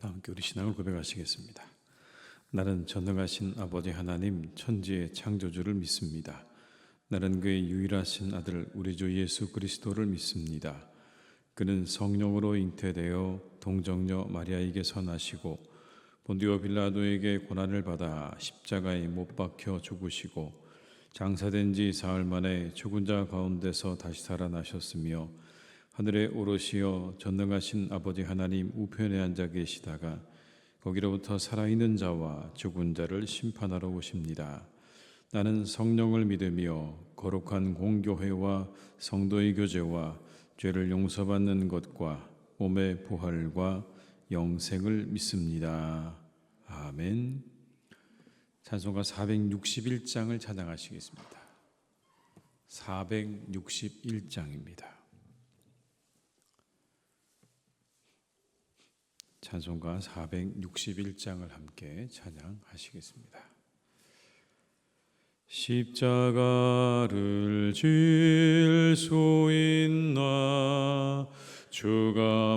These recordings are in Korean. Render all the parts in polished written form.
다 함께 우리 신앙을 고백하시겠습니다. 나는 전능하신 아버지 하나님 천지의 창조주를 믿습니다. 나는 그의 유일하신 아들 우리 주 예수 그리스도를 믿습니다. 그는 성령으로 잉태되어 동정녀 마리아에게서 나시고 본디오 빌라도에게 고난을 받아 십자가에 못 박혀 죽으시고 장사된 지 사흘 만에 죽은 자 가운데서 다시 살아나셨으며 하늘에 오르시어 전능하신 아버지 하나님 우편에 앉아 계시다가 거기로부터 살아있는 자와 죽은 자를 심판하러 오십니다. 나는 성령을 믿으며 거룩한 공교회와 성도의 교제와 죄를 용서받는 것과 몸의 부활과 영생을 믿습니다. 아멘. 찬송가 461장을 찬양하시겠습니다. 461장입니다. 찬송가 461장을 함께 찬양하시겠습니다. 십자가를 질 수 있나 주가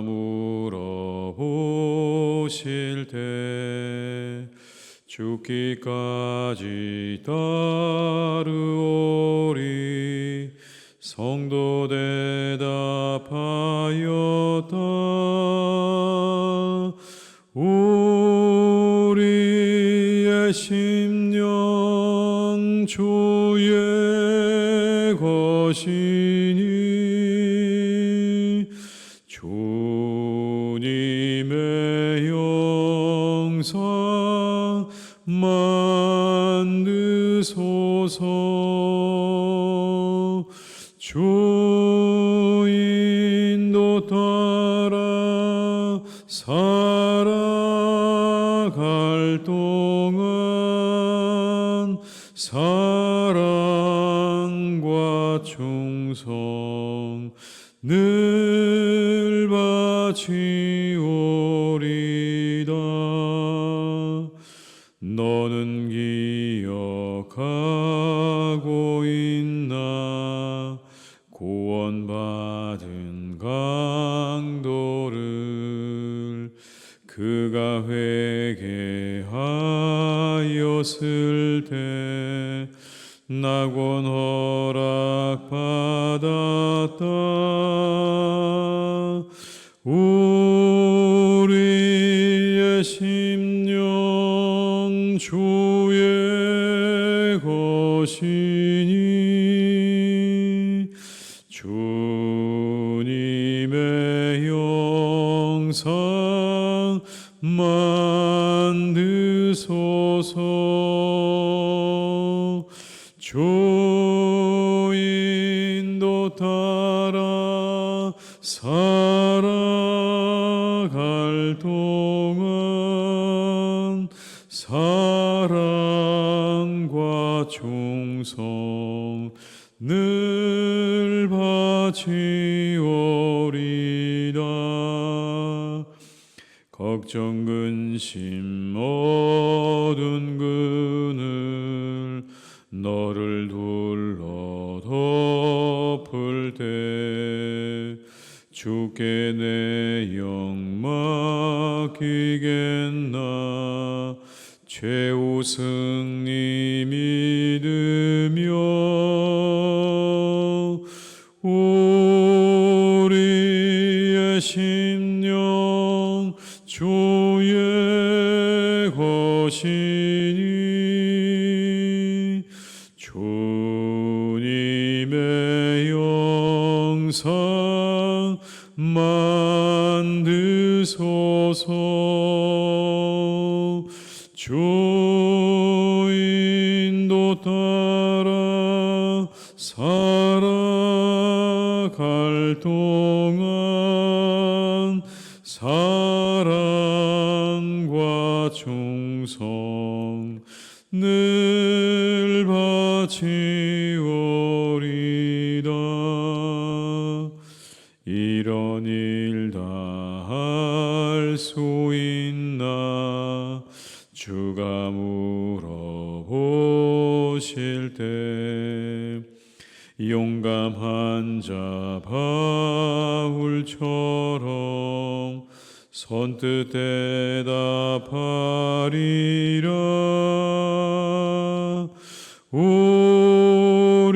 물어보실 때 죽기까지 따르오리 성도 대답하였다. 우리의 심령 주의 것이니 주님의 영상 만드소서. 주 인도 따라 살아갈 동안 사랑과 충성 늘 바치오리다. 너는 기억하고 있나 구원받은 강도를 그가 회개하였을 때 낙원 허락받았다. 우리의 심령 주의 것이니 주님의 영상 만드소서. 주 인도 따라 살아갈 동안 사랑과 충성 늘 바치오리다. 걱정 근심 어두운 그늘 너를 둘러 덮을 때 주께 내 영 맡기겠나. 최후 승리 믿으며 우리의 심령 주의 것이니 주님의 영상 만드소서. 주 인도 따라 살아갈 동안 사랑과 충성 늘 바치오리다. 이런 일 다 할 수 있나 주가 물어보실 때 용감한 자 바울처럼 선뜻 대답하리라. 우리의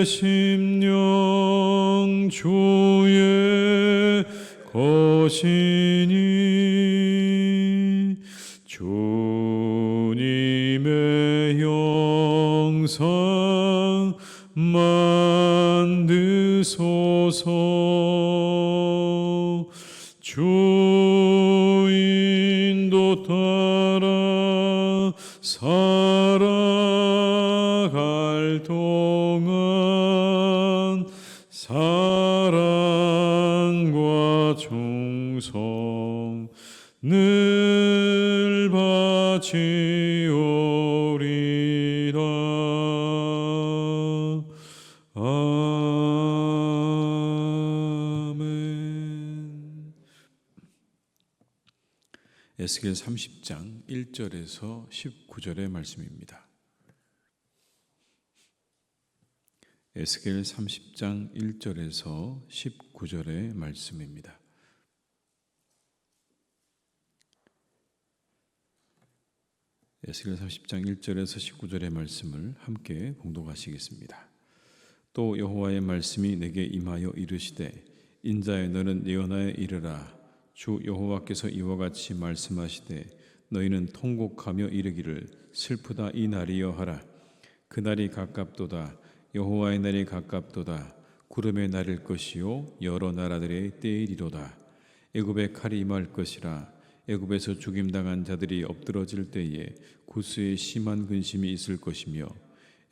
심령 주의 것이니 주님의 형상 만드소서. 주 인도 따라 살아갈 동안 사랑과 충성 늘 바치오리라. 아멘. 에스겔 30장 1절에서 19절의 말씀입니다. 에스겔 30장 1절에서 19절의 말씀입니다. 에스겔 30장 1절에서 19절의 말씀을 함께 봉독하시겠습니다. 또 여호와의 말씀이 내게 임하여 이르시되 인자여 너는 예언하여 이르라. 주 여호와께서 이와 같이 말씀하시되 너희는 통곡하며 이르기를 슬프다 이 날이여 하라. 그 날이 가깝도다. 여호와의 날이 가깝도다. 구름의 날일 것이요 여러 나라들의 때이리로다. 애굽의 칼이 임할 것이라. 애굽에서 죽임당한 자들이 엎드러질 때에 구스에 심한 근심이 있을 것이며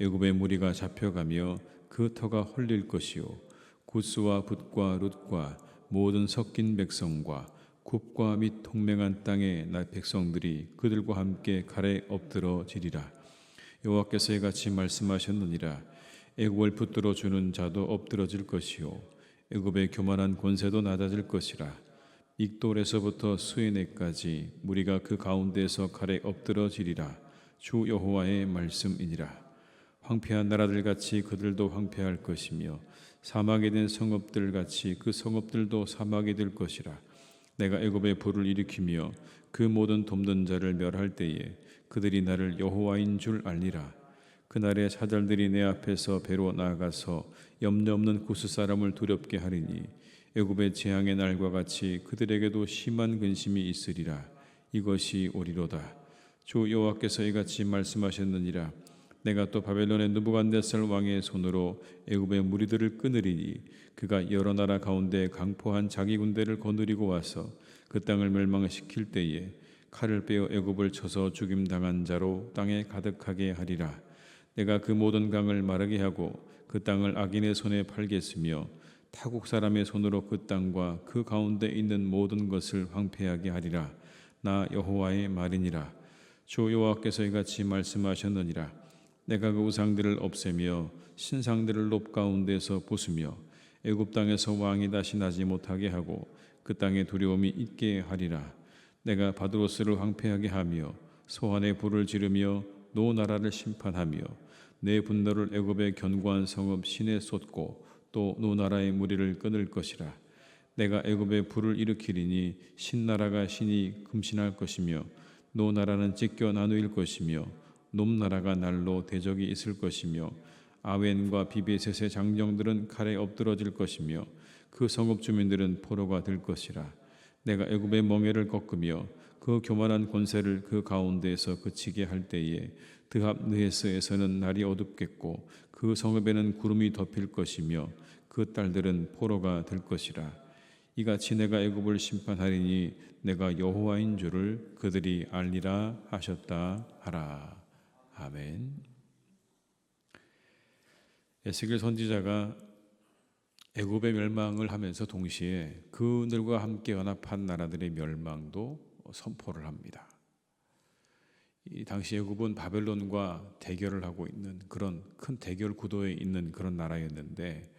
애굽의 무리가 잡혀가며 그 터가 헐릴 것이요 구스와 붓과 룻과 모든 섞인 백성과 굽과 및 통맹한 땅의 백성들이 그들과 함께 칼에 엎드러지리라. 여호와께서 이같이 말씀하셨느니라. 애굽을 붙들어 주는 자도 엎드러질 것이요 애굽의 교만한 권세도 낮아질 것이라. 믹돌에서부터 수에네까지 무리가 그 가운데에서 칼에 엎드러지리라. 주 여호와의 말씀이니라. 황폐한 나라들 같이 그들도 황폐할 것이며 사막에 된 성읍들 같이 그 성읍들도 사막이 될 것이라. 내가 애굽에 불을 일으키며 그 모든 돕는 자를 멸할 때에 그들이 나를 여호와인 줄 알리라. 그날에 사절들이 내 앞에서 배로 나아가서 염려 없는 구스 사람을 두렵게 하리니 애굽의 재앙의 날과 같이 그들에게도 심한 근심이 있으리라. 이것이 오리로다. 주 여호와께서 이같이 말씀하셨느니라. 내가 또 바벨론의 느부갓네살 왕의 손으로 애굽의 무리들을 끊으리니 그가 여러 나라 가운데 강포한 자기 군대를 거느리고 와서 그 땅을 멸망시킬 때에 칼을 빼어 애굽을 쳐서 죽임당한 자로 땅에 가득하게 하리라. 내가 그 모든 강을 마르게 하고 그 땅을 악인의 손에 팔겠으며 타국 사람의 손으로 그 땅과 그 가운데 있는 모든 것을 황폐하게 하리라. 나 여호와의 말이니라. 주 여호와께서 이같이 말씀하셨느니라. 내가 그 우상들을 없애며 신상들을 롭 가운데서 부수며 애굽 땅에서 왕이 다시 나지 못하게 하고 그 땅에 두려움이 있게 하리라. 내가 바드로스를 황폐하게 하며 소환에 불을 지르며 노 나라를 심판하며 내 분노를 애굽의 견고한 성읍 신에 쏟고 또 노 나라의 무리를 끊을 것이라. 내가 애굽에 불을 일으키리니 신나라가 신이 금신할 것이며 노 나라는 찢겨 나누일 것이며 놈 나라가 날로 대적이 있을 것이며 아웬과 비베셋의 장정들은 칼에 엎드러질 것이며 그 성읍 주민들은 포로가 될 것이라. 내가 애굽의 멍에를 꺾으며 그 교만한 권세를 그 가운데에서 그치게 할 때에 드합 느헤스에서는 날이 어둡겠고 그 성읍에는 구름이 덮일 것이며 그 딸들은 포로가 될 것이라. 이같이 내가 애굽을 심판하리니 내가 여호와인 줄을 그들이 알리라 하셨다 하라. 아멘. 에스겔 선지자가 애굽의 멸망을 하면서 동시에 그들과 함께 연합한 나라들의 멸망도 선포를 합니다. 이 당시 애굽은 바벨론과 대결을 하고 있는 그런 큰 대결 구도에 있는 그런 나라였는데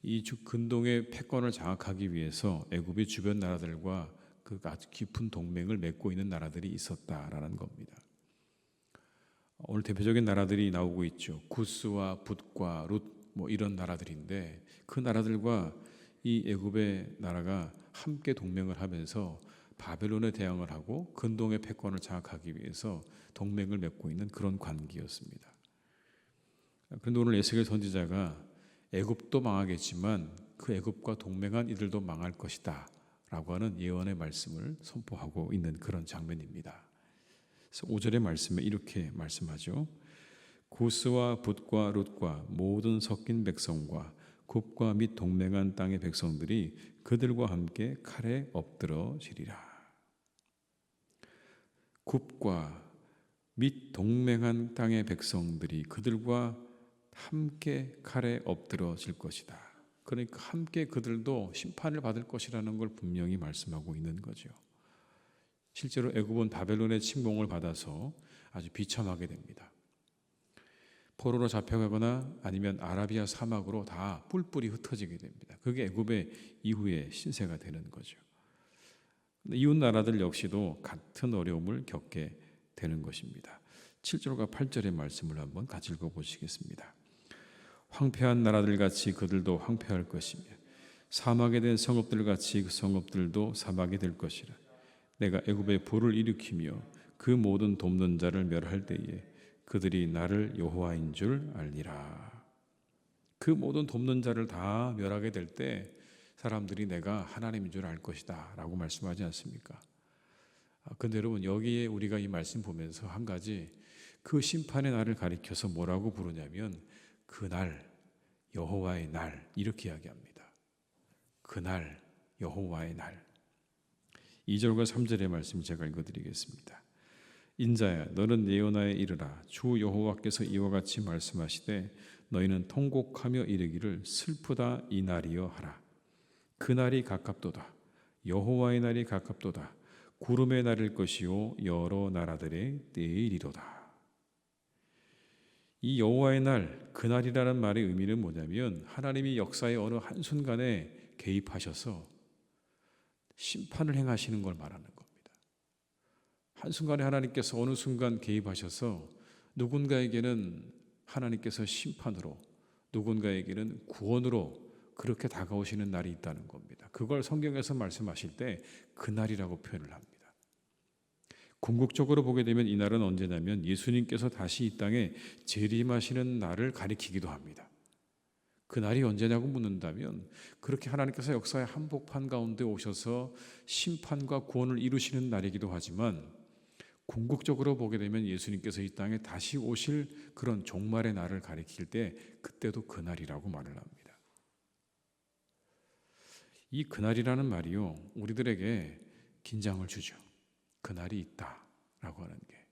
이 근동의 패권을 장악하기 위해서 애굽이 주변 나라들과 그 아주 깊은 동맹을 맺고 있는 나라들이 있었다라는 겁니다. 오늘 대표적인 나라들이 나오고 있죠. 구스와 붓과 룻 이런 나라들인데 그 나라들과 이 애굽의 나라가 함께 동맹을 하면서 바벨론에 대항을 하고 근동의 패권을 장악하기 위해서 동맹을 맺고 있는 그런 관계였습니다. 그런데 오늘 에스겔 선지자가 애굽도 망하겠지만 그 애굽과 동맹한 이들도 망할 것이다 라고 하는 예언의 말씀을 선포하고 있는 그런 장면입니다. 그래서 5절의 말씀에 이렇게 말씀하죠. 구스와 붓과 룻과 모든 섞인 백성과 굽과 및 동맹한 땅의 백성들이 그들과 함께 칼에 엎드러지리라. 굽과 및 동맹한 땅의 백성들이 그들과 함께 칼에 엎드러질 것이다. 그러니까 함께 그들도 심판을 받을 것이라는 걸 분명히 말씀하고 있는 거죠. 실제로 애굽은 바벨론의 침공을 받아서 아주 비참하게 됩니다. 포로로 잡혀가거나 아니면 아라비아 사막으로 다 뿔뿔이 흩어지게 됩니다. 그게 애굽의 이후의 신세가 되는 거죠. 이웃 나라들 역시도 같은 어려움을 겪게 되는 것입니다. 7절과 8절의 말씀을 한번 같이 읽어보시겠습니다. 황폐한 나라들 같이 그들도 황폐할 것이며 사막에 된 성읍들 같이 그 성읍들도 사막이 될 것이라. 내가 애굽에 불을 일으키며 그 모든 돕는 자를 멸할 때에 그들이 나를 여호와인 줄 알리라. 그 모든 돕는 자를 다 멸하게 될 때 사람들이 내가 하나님인 줄 알 것이다 라고 말씀하지 않습니까? 근데 여러분, 여기에 우리가 이 말씀 보면서 한 가지, 그 심판의 날을 가리켜서 뭐라고 부르냐면 그날, 여호와의 날, 이렇게 이야기합니다. 그날, 여호와의 날. 2절과 3절의 말씀 제가 읽어드리겠습니다. 인자야, 너는 예언하여 이르라. 주 여호와께서 이와 같이 말씀하시되 너희는 통곡하며 이르기를 슬프다 이 날이여 하라. 그 날이 가깝도다. 여호와의 날이 가깝도다. 구름의 날일 것이요 여러 나라들의 때이리로다. 이 여호와의 날, 그날이라는 말의 의미는 뭐냐면 하나님이 역사의 어느 한순간에 개입하셔서 심판을 행하시는 걸 말하는 겁니다. 한순간에 하나님께서 어느 순간 개입하셔서 누군가에게는 하나님께서 심판으로, 누군가에게는 구원으로 그렇게 다가오시는 날이 있다는 겁니다. 그걸 성경에서 말씀하실 때 그날이라고 표현을 합니다. 궁극적으로 보게 되면 이 날은 언제냐면 예수님께서 다시 이 땅에 재림하시는 날을 가리키기도 합니다. 그 날이 언제냐고 묻는다면 그렇게 하나님께서 역사의 한복판 가운데 오셔서 심판과 구원을 이루시는 날이기도 하지만 궁극적으로 보게 되면 예수님께서 이 땅에 다시 오실 그런 종말의 날을 가리킬 때 그때도 그날이라고 말을 합니다. 이 그날이라는 말이요, 우리들에게 긴장을 주죠. 그날이 있다라고 하는 게,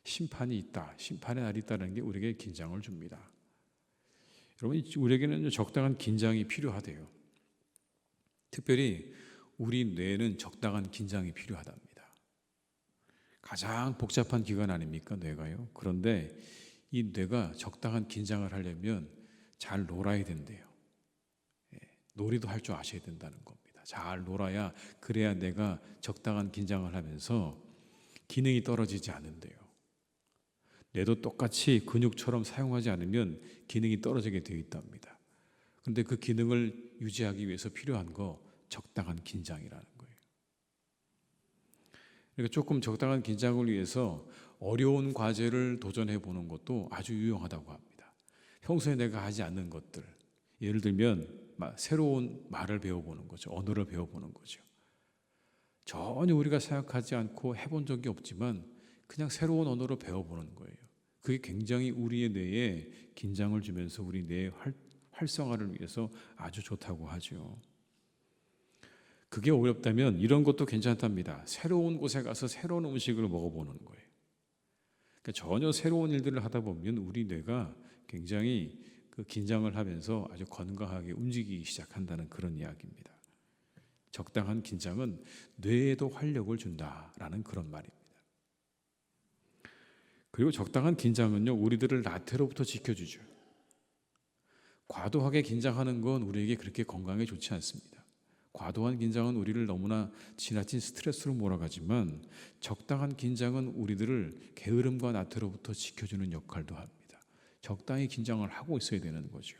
심판이 있다, 심판의 날이 있다는 게 우리에게 긴장을 줍니다. 여러분, 우리에게는 적당한 긴장이 필요하대요. 특별히 우리 뇌는 적당한 긴장이 필요하답니다. 가장 복잡한 기관 아닙니까, 뇌가요? 그런데 이 뇌가 적당한 긴장을 하려면 잘 놀아야 된대요. 놀이도 할 줄 아셔야 된다는 겁니다. 잘 놀아야, 그래야 내가 적당한 긴장을 하면서 기능이 떨어지지 않는데요. 뇌도 똑같이 근육처럼 사용하지 않으면 기능이 떨어지게 되어 있답니다. 그런데 그 기능을 유지하기 위해서 필요한 거, 적당한 긴장이라는 거예요. 그러니까 조금 적당한 긴장을 위해서 어려운 과제를 도전해 보는 것도 아주 유용하다고 합니다. 평소에 내가 하지 않는 것들, 예를 들면 새로운 말을 배워보는 거죠. 언어를 배워보는 거죠. 전혀 우리가 생각하지 않고 해본 적이 없지만 그냥 새로운 언어로 배워보는 거예요. 그게 굉장히 우리의 뇌에 긴장을 주면서 우리 뇌의 활성화를 위해서 아주 좋다고 하죠. 그게 어렵다면 이런 것도 괜찮답니다. 새로운 곳에 가서 새로운 음식을 먹어보는 거예요. 그러니까 전혀 새로운 일들을 하다 보면 우리 뇌가 굉장히 그 긴장을 하면서 아주 건강하게 움직이기 시작한다는 그런 이야기입니다. 적당한 긴장은 뇌에도 활력을 준다라는 그런 말입니다. 그리고 적당한 긴장은요, 우리들을 나태로부터 지켜주죠. 과도하게 긴장하는 건 우리에게 그렇게 건강에 좋지 않습니다. 과도한 긴장은 우리를 너무나 지나친 스트레스로 몰아가지만 적당한 긴장은 우리들을 게으름과 나태로부터 지켜주는 역할도 합니다. 적당히 긴장을 하고 있어야 되는 거죠.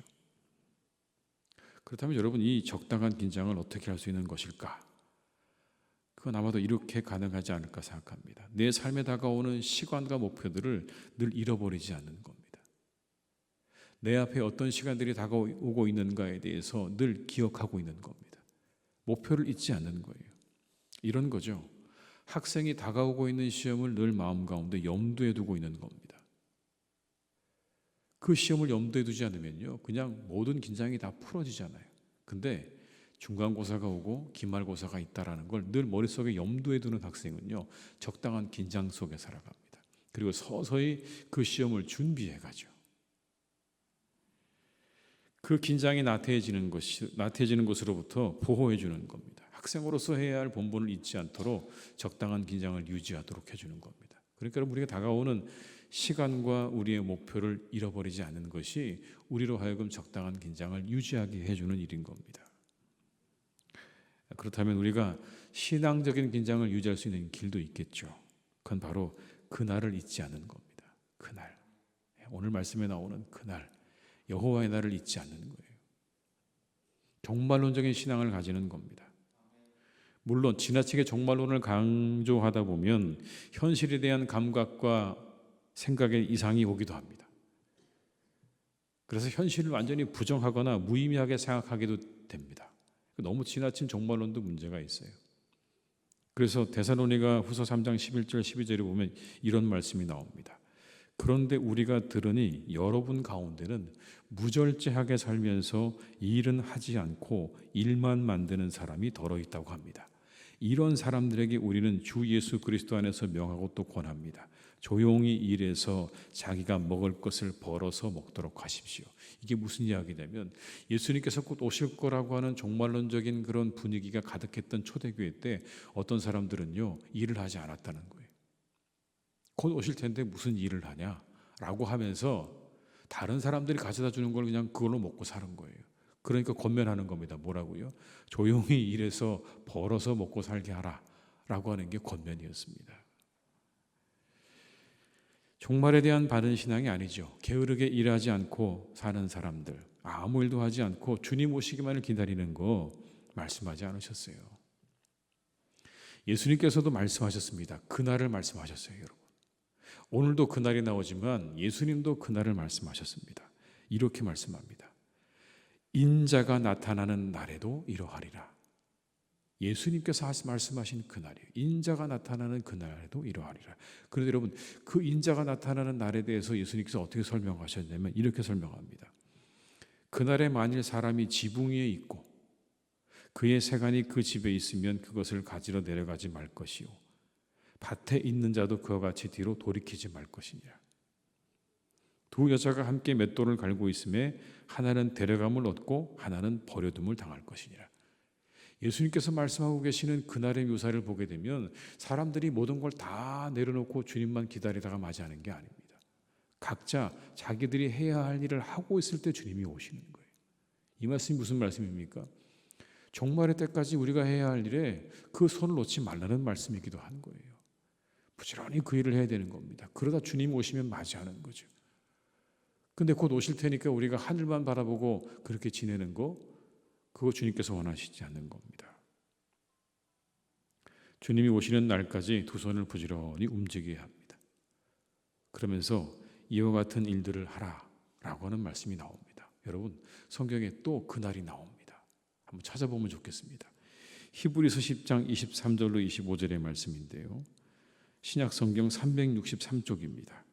그렇다면 여러분, 이 적당한 긴장을 어떻게 할 수 있는 것일까? 그건 아마도 이렇게 가능하지 않을까 생각합니다. 내 삶에 다가오는 시간과 목표들을 늘 잃어버리지 않는 겁니다. 내 앞에 어떤 시간들이 다가오고 있는가에 대해서 늘 기억하고 있는 겁니다. 목표를 잊지 않는 거예요. 이런 거죠. 학생이 다가오고 있는 시험을 늘 마음 가운데 염두에 두고 있는 겁니다. 그 시험을 염두에 두지 않으면요, 그냥 모든 긴장이 다 풀어지잖아요. 근데 중간고사가 오고 기말고사가 있다라는 걸 늘 머릿속에 염두에 두는 학생은요, 적당한 긴장 속에 살아갑니다. 그리고 서서히 그 시험을 준비해 가죠. 그 긴장이 나태해지는 것으로부터 보호해 주는 겁니다. 학생으로서 해야 할 본분을 잊지 않도록 적당한 긴장을 유지하도록 해주는 겁니다. 그러니까 우리가 다가오는 시간과 우리의 목표를 잃어버리지 않는 것이 우리로 하여금 적당한 긴장을 유지하게 해주는 일인 겁니다. 그렇다면 우리가 신앙적인 긴장을 유지할 수 있는 길도 있겠죠. 그건 바로 그날을 잊지 않는 겁니다. 그날, 오늘 말씀에 나오는 그날, 여호와의 날을 잊지 않는 거예요. 종말론적인 신앙을 가지는 겁니다. 물론 지나치게 종말론을 강조하다 보면 현실에 대한 감각과 생각에 이상이 오기도 합니다. 그래서 현실을 완전히 부정하거나 무의미하게 생각하게도 됩니다. 너무 지나친 종말론도 문제가 있어요. 그래서 데살로니가 후서 3장 11절 12절에 보면 이런 말씀이 나옵니다. 그런데 우리가 들으니 여러분 가운데는 무절제하게 살면서 일은 하지 않고 일만 만드는 사람이 덜어 있다고 합니다. 이런 사람들에게 우리는 주 예수 그리스도 안에서 명하고 또 권합니다. 조용히 일해서 자기가 먹을 것을 벌어서 먹도록 하십시오. 이게 무슨 이야기냐면 예수님께서 곧 오실 거라고 하는 종말론적인 그런 분위기가 가득했던 초대교회 때 어떤 사람들은요, 일을 하지 않았다는 거예요. 곧 오실 텐데 무슨 일을 하냐라고 하면서 다른 사람들이 가져다 주는 걸 그냥 그걸로 먹고 사는 거예요. 그러니까 권면하는 겁니다. 뭐라고요? 조용히 일해서 벌어서 먹고 살게 하라라고 하는 게 권면이었습니다. 종말에 대한 바른 신앙이 아니죠. 게으르게 일하지 않고 사는 사람들, 아무 일도 하지 않고 주님 오시기만을 기다리는 거 말씀하지 않으셨어요. 예수님께서도 말씀하셨습니다. 그날을 말씀하셨어요, 여러분. 오늘도 그날이 나오지만 예수님도 그날을 말씀하셨습니다. 이렇게 말씀합니다. 인자가 나타나는 날에도 이러하리라. 예수님께서 말씀하신 그날이에요. 인자가 나타나는 그날에도 이러하리라. 그런데 여러분, 그 인자가 나타나는 날에 대해서 예수님께서 어떻게 설명하셨냐면 이렇게 설명합니다. 그날에 만일 사람이 지붕 위에 있고 그의 세간이 그 집에 있으면 그것을 가지러 내려가지 말 것이요 밭에 있는 자도 그와 같이 뒤로 돌이키지 말 것이니라. 두 여자가 함께 맷돌을 갈고 있음에 하나는 데려감을 얻고 하나는 버려둠을 당할 것이니라. 예수님께서 말씀하고 계시는 그날의 묘사를 보게 되면 사람들이 모든 걸 다 내려놓고 주님만 기다리다가 맞이하는 게 아닙니다. 각자 자기들이 해야 할 일을 하고 있을 때 주님이 오시는 거예요. 이 말씀이 무슨 말씀입니까? 종말의 때까지 우리가 해야 할 일에 그 손을 놓지 말라는 말씀이기도 한 거예요. 부지런히 그 일을 해야 되는 겁니다. 그러다 주님 오시면 맞이하는 거죠. 근데 곧 오실 테니까 우리가 하늘만 바라보고 그렇게 지내는 거, 그거 주님께서 원하시지 않는 겁니다. 주님이 오시는 날까지 두 손을 부지런히 움직여야 합니다. 그러면서 이와 같은 일들을 하라라고 하는 말씀이 나옵니다. 여러분, 성경에 또 그날이 나옵니다. 한번 찾아보면 좋겠습니다. 히브리서 10장 23절로 25절의 말씀인데요. 신약 성경 363쪽입니다.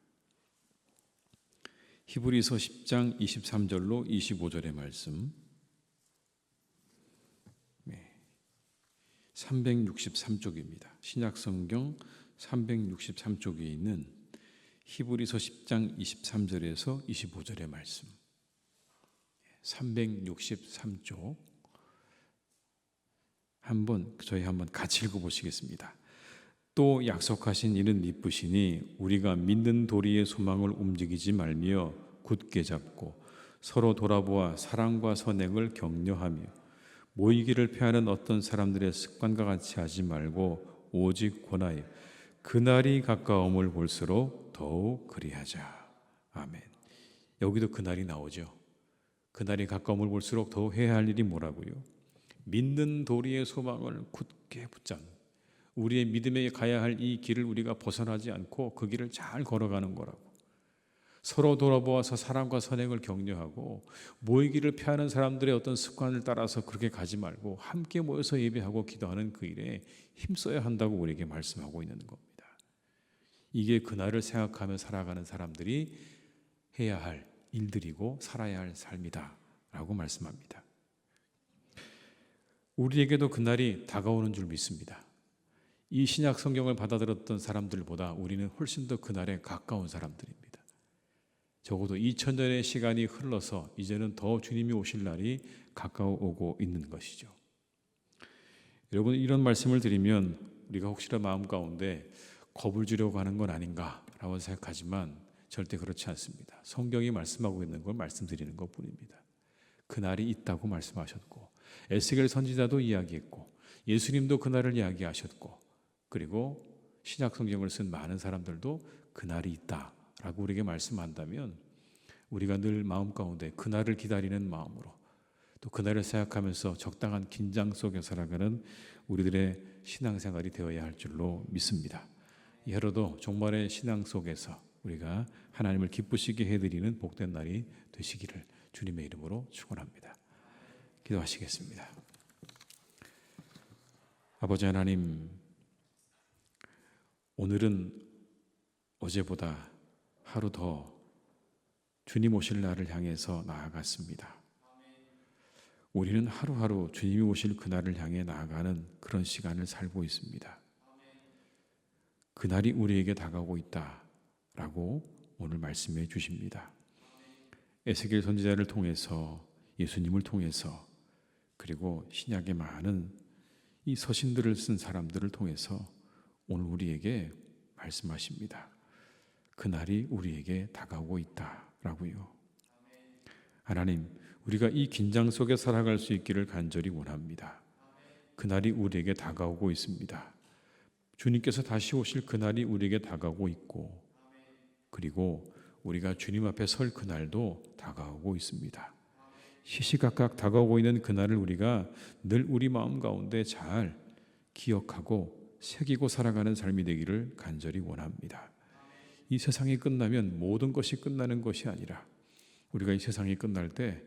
히브리서 10장 23절로 25절의 말씀. 363쪽입니다. 신약 성경 363쪽에 있는 히브리서 10장 23절에서 25절의 말씀. 363쪽. 저희 한번 같이 읽어보시겠습니다. 또 약속하신 이는 미쁘시니 우리가 믿는 도리의 소망을 움직이지 말며 굳게 잡고 서로 돌아보아 사랑과 선행을 격려하며 모이기를 피하는 어떤 사람들의 습관과 같이 하지 말고 오직 권하여 그날이 가까움을 볼수록 더욱 그리하자. 아멘. 여기도 그날이 나오죠. 그날이 가까움을 볼수록 더 해야 할 일이 뭐라고요? 믿는 도리의 소망을 굳게 붙잡는, 우리의 믿음에 가야 할 이 길을 우리가 벗어나지 않고 그 길을 잘 걸어가는 거라고. 서로 돌아보아서 사랑과 선행을 격려하고, 모이기를 피하는 사람들의 어떤 습관을 따라서 그렇게 가지 말고 함께 모여서 예배하고 기도하는 그 일에 힘써야 한다고 우리에게 말씀하고 있는 겁니다. 이게 그날을 생각하며 살아가는 사람들이 해야 할 일들이고 살아야 할 삶이다 라고 말씀합니다. 우리에게도 그날이 다가오는 줄 믿습니다. 이 신약 성경을 받아들였던 사람들보다 우리는 훨씬 더 그날에 가까운 사람들입니다. 적어도 2000년의 시간이 흘러서 이제는 더 주님이 오실 날이 가까워오고 있는 것이죠. 여러분, 이런 말씀을 드리면 우리가 혹시나 마음 가운데 겁을 주려고 하는 건 아닌가라고 생각하지만 절대 그렇지 않습니다. 성경이 말씀하고 있는 걸 말씀드리는 것뿐입니다. 그날이 있다고 말씀하셨고, 에스겔 선지자도 이야기했고, 예수님도 그날을 이야기하셨고, 그리고 신약 성경을 쓴 많은 사람들도 그날이 있다라고 우리에게 말씀한다면, 우리가 늘 마음 가운데 그날을 기다리는 마음으로, 또 그날을 생각하면서 적당한 긴장 속에 살아가는 우리들의 신앙생활이 되어야 할 줄로 믿습니다. 이 하루도 종말의 신앙 속에서 우리가 하나님을 기쁘시게 해드리는 복된 날이 되시기를 주님의 이름으로 축원합니다. 기도하시겠습니다. 아버지 하나님, 오늘은 어제보다 하루 더 주님 오실 날을 향해서 나아갔습니다. 우리는 하루하루 주님이 오실 그날을 향해 나아가는 그런 시간을 살고 있습니다. 그날이 우리에게 다가오고 있다라고 오늘 말씀해 주십니다. 에스겔 선지자를 통해서, 예수님을 통해서, 그리고 신약의 많은 이 서신들을 쓴 사람들을 통해서 오늘 우리에게 말씀하십니다. 그날이 우리에게 다가오고 있다라고요. 하나님, 우리가 이 긴장 속에 살아갈 수 있기를 간절히 원합니다. 그날이 우리에게 다가오고 있습니다. 주님께서 다시 오실 그날이 우리에게 다가오고 있고, 그리고 우리가 주님 앞에 설 그날도 다가오고 있습니다. 시시각각 다가오고 있는 그날을 우리가 늘 우리 마음 가운데 잘 기억하고 새기고 살아가는 삶이 되기를 간절히 원합니다. 이 세상이 끝나면 모든 것이 끝나는 것이 아니라, 우리가 이 세상이 끝날 때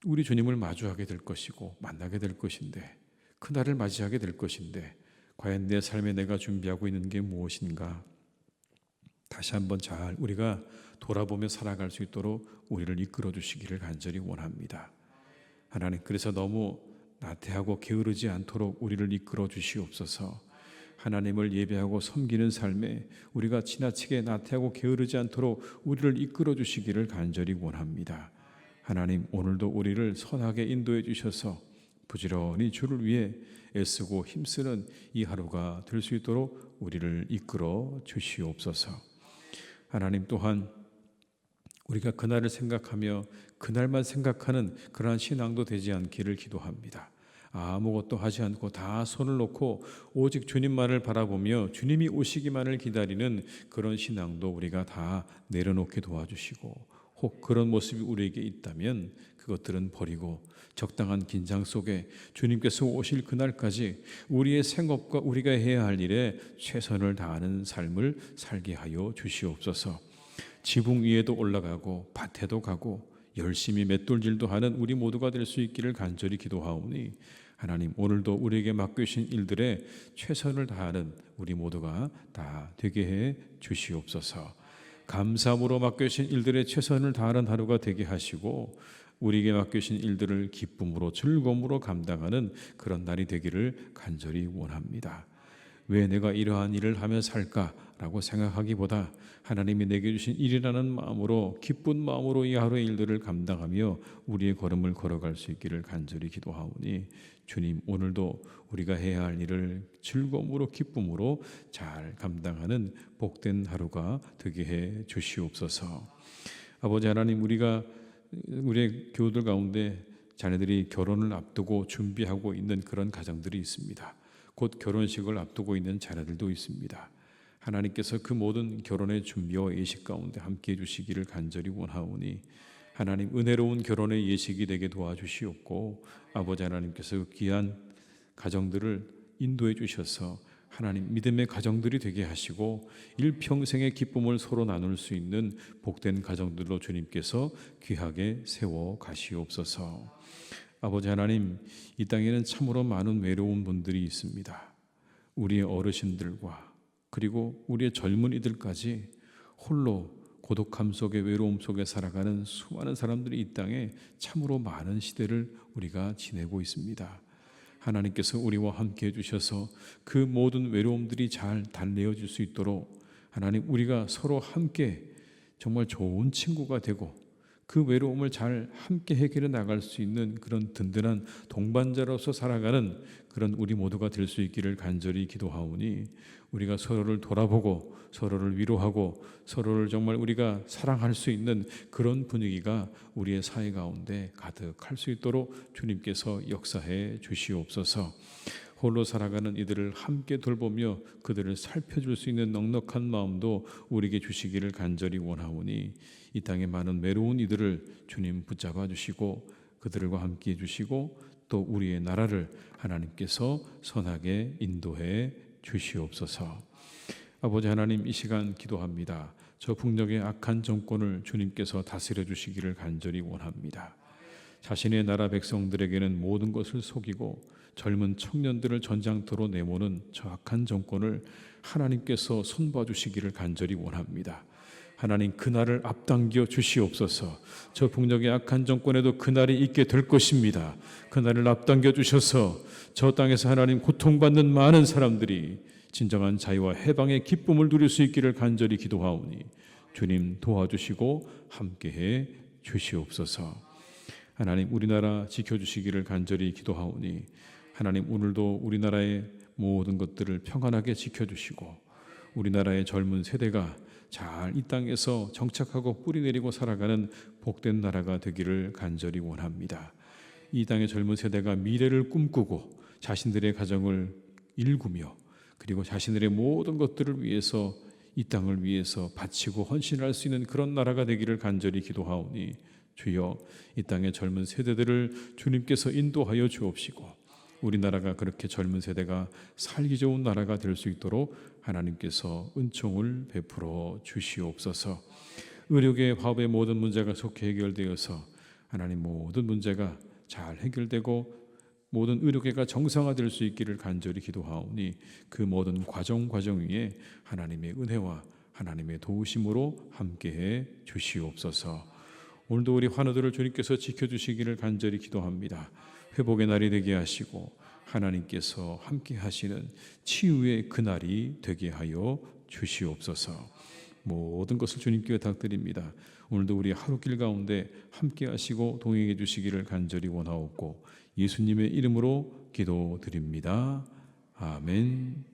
우리 주님을 마주하게 될 것이고 만나게 될 것인데, 그날을 맞이하게 될 것인데, 과연 내 삶에 내가 준비하고 있는 게 무엇인가? 다시 한번 잘 우리가 돌아보며 살아갈 수 있도록 우리를 이끌어 주시기를 간절히 원합니다. 하나님, 그래서 너무 나태하고 게으르지 않도록 우리를 이끌어 주시옵소서. 하나님을 예배하고 섬기는 삶에 우리가 지나치게 나태하고 게으르지 않도록 우리를 이끌어 주시기를 간절히 원합니다. 하나님, 오늘도 우리를 선하게 인도해 주셔서 부지런히 주를 위해 애쓰고 힘쓰는 이 하루가 될 수 있도록 우리를 이끌어 주시옵소서. 하나님, 또한 우리가 그날을 생각하며 그날만 생각하는 그러한 신앙도 되지 않기를 기도합니다. 아무것도 하지 않고 다 손을 놓고 오직 주님만을 바라보며 주님이 오시기만을 기다리는 그런 신앙도 우리가 다 내려놓게 도와주시고, 혹 그런 모습이 우리에게 있다면 그것들은 버리고 적당한 긴장 속에 주님께서 오실 그날까지 우리의 생업과 우리가 해야 할 일에 최선을 다하는 삶을 살게 하여 주시옵소서. 지붕 위에도 올라가고 밭에도 가고 열심히 맷돌질도 하는 우리 모두가 될 수 있기를 간절히 기도하오니, 하나님, 오늘도 우리에게 맡겨주신 일들에 최선을 다하는 우리 모두가 다 되게 해 주시옵소서. 감사함으로 맡겨주신 일들에 최선을 다하는 하루가 되게 하시고, 우리에게 맡겨주신 일들을 기쁨으로 즐거움으로 감당하는 그런 날이 되기를 간절히 원합니다. 왜 내가 이러한 일을 하며 살까라고 생각하기보다 하나님이 내게 주신 일이라는 마음으로, 기쁜 마음으로 이 하루의 일들을 감당하며 우리의 걸음을 걸어갈 수 있기를 간절히 기도하오니, 주님, 오늘도 우리가 해야 할 일을 즐거움으로 기쁨으로 잘 감당하는 복된 하루가 되게 해 주시옵소서. 아버지 하나님, 우리의 교우들 가운데 자녀들이 결혼을 앞두고 준비하고 있는 그런 가정들이 있습니다. 곧 결혼식을 앞두고 있는 자녀들도 있습니다. 하나님께서 그 모든 결혼의 준비와 예식 가운데 함께해 주시기를 간절히 원하오니, 하나님 은혜로운 결혼의 예식이 되게 도와주시옵고 아버지 하나님께서 그 귀한 가정들을 인도해 주셔서 하나님 믿음의 가정들이 되게 하시고 일평생의 기쁨을 서로 나눌 수 있는 복된 가정들로 주님께서 귀하게 세워 가시옵소서. 아버지 하나님, 이 땅에는 참으로 많은 외로운 분들이 있습니다. 우리의 어르신들과 그리고 우리의 젊은이들까지 홀로 고독함 속에 외로움 속에 살아가는 수많은 사람들이 이 땅에 참으로 많은 시대를 우리가 지내고 있습니다. 하나님께서 우리와 함께 해주셔서 그 모든 외로움들이 잘 달래어질 수 있도록 하나님 우리가 서로 함께 정말 좋은 친구가 되고 그 외로움을 잘 함께 해결해 나갈 수 있는 그런 든든한 동반자로서 살아가는 그런 우리 모두가 될 수 있기를 간절히 기도하오니 우리가 서로를 돌아보고 서로를 위로하고 서로를 정말 우리가 사랑할 수 있는 그런 분위기가 우리의 사회 가운데 가득할 수 있도록 주님께서 역사해 주시옵소서. 홀로 살아가는 이들을 함께 돌보며 그들을 살펴줄 수 있는 넉넉한 마음도 우리에게 주시기를 간절히 원하오니 이 땅에 많은 외로운 이들을 주님 붙잡아 주시고 그들과 함께 해주시고 또 우리의 나라를 하나님께서 선하게 인도해 주시옵소서. 아버지 하나님, 이 시간 기도합니다. 저 북녘의 악한 정권을 주님께서 다스려 주시기를 간절히 원합니다. 자신의 나라 백성들에게는 모든 것을 속이고 젊은 청년들을 전장터로 내모는 저 악한 정권을 하나님께서 손봐 주시기를 간절히 원합니다. 하나님, 그날을 앞당겨 주시옵소서. 저 북녘의 악한 정권에도 그날이 있게 될 것입니다. 그날을 앞당겨 주셔서 저 땅에서 하나님 고통받는 많은 사람들이 진정한 자유와 해방의 기쁨을 누릴 수 있기를 간절히 기도하오니 주님 도와주시고 함께해 주시옵소서. 하나님, 우리나라 지켜주시기를 간절히 기도하오니 하나님 오늘도 우리나라의 모든 것들을 평안하게 지켜주시고 우리나라의 젊은 세대가 잘 이 땅에서 정착하고 뿌리내리고 살아가는 복된 나라가 되기를 간절히 원합니다. 이 땅의 젊은 세대가 미래를 꿈꾸고 자신들의 가정을 일구며 그리고 자신들의 모든 것들을 위해서 이 땅을 위해서 바치고 헌신할 수 있는 그런 나라가 되기를 간절히 기도하오니 주여, 이 땅의 젊은 세대들을 주님께서 인도하여 주옵시고 우리나라가 그렇게 젊은 세대가 살기 좋은 나라가 될 수 있도록 하나님께서 은총을 베풀어 주시옵소서. 의료계 화합의 모든 문제가 속히 해결되어서 하나님 모든 문제가 잘 해결되고 모든 의료계가 정상화될 수 있기를 간절히 기도하오니 그 모든 과정 위에 하나님의 은혜와 하나님의 도우심으로 함께해 주시옵소서. 오늘도 우리 환우들을 주님께서 지켜주시기를 간절히 기도합니다. 회복의 날이 되게 하시고 하나님께서 함께 하시는 치유의 그날이 되게 하여 주시옵소서. 모든 것을 주님께 부탁드립니다. 오늘도 우리 하루길 가운데 함께 하시고 동행해 주시기를 간절히 원하옵고 예수님의 이름으로 기도드립니다. 아멘.